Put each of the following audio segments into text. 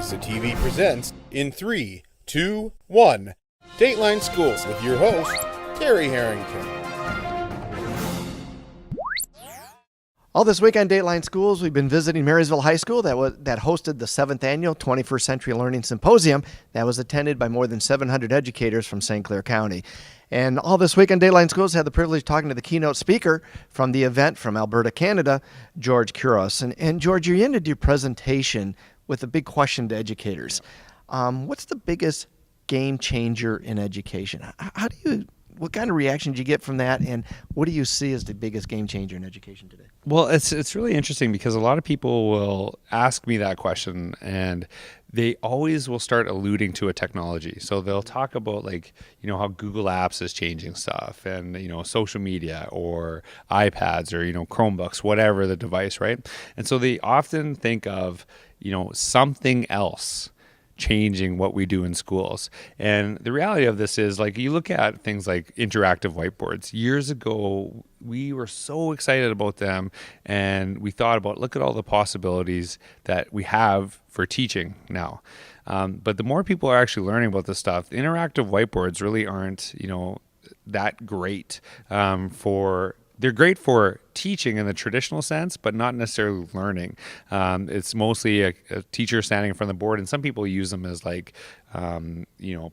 RISA TV presents in 3, 2, 1, Dateline Schools with your host, Terry Harrington. All this week on Dateline Schools, we've been visiting Marysville High School that hosted the 7th Annual 21st Century Learning Symposium that was attended by more than 700 educators from St. Clair County. And all this week on Dateline Schools, I had the privilege of talking to the keynote speaker from the event from Alberta, Canada, George Couros. And George, you ended your presentation with a big question to educators. What's the biggest game changer in education? What kind of reaction did you get from that, and what do you see as the biggest game changer in education today? Well, it's really interesting because a lot of people will ask me that question, and they always will start alluding to a technology. So they'll talk about how Google Apps is changing stuff, and social media or iPads or Chromebooks, whatever the device, right? And so they often think of something else changing what we do in schools. And the reality of this is, you look at things like interactive whiteboards. Years ago, we were so excited about them, and we thought about, look at all the possibilities that we have for teaching now. But the more people are actually learning about this stuff, interactive whiteboards really aren't, that great they're great for teaching in the traditional sense, but not necessarily learning. It's mostly a teacher standing in front of the board, and some people use them as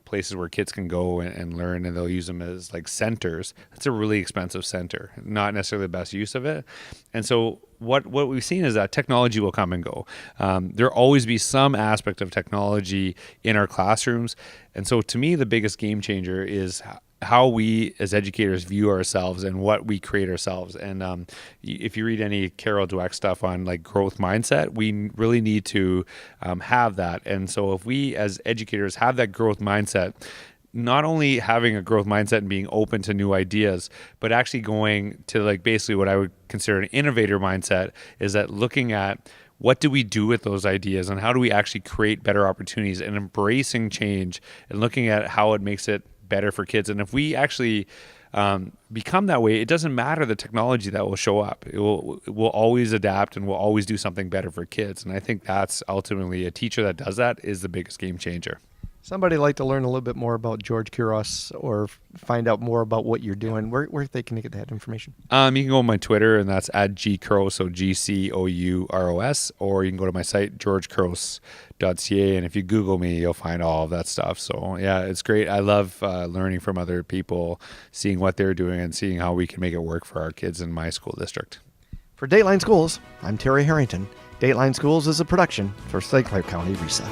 places where kids can go and learn, and they'll use them as centers. It's a really expensive center, not necessarily the best use of it. And so what we've seen is that technology will come and go. There'll always be some aspect of technology in our classrooms. And so to me, the biggest game changer is how we as educators view ourselves and what we create ourselves. And if you read any Carol Dweck stuff on growth mindset, we really need to have that. And so if we as educators have that growth mindset, not only having a growth mindset and being open to new ideas, but actually going to basically what I would consider an innovator mindset, is that looking at what do we do with those ideas and how do we actually create better opportunities, and embracing change and looking at how it makes it better for kids. And if we actually become that way, it doesn't matter the technology that will show up. It will always adapt, and will always do something better for kids. And I think that's ultimately, a teacher that does that is the biggest game changer. Somebody like to learn a little bit more about George Couros or find out more about what you're doing. Where they can get that information? You can go on my Twitter, and that's @GCouros, so GCOUROS, or you can go to my site, georgecouros.ca, and if you Google me, you'll find all of that stuff. So yeah, it's great. I love learning from other people, seeing what they're doing, and seeing how we can make it work for our kids in my school district. For Dateline Schools, I'm Terry Harrington. Dateline Schools is a production for St. Clair County RISA.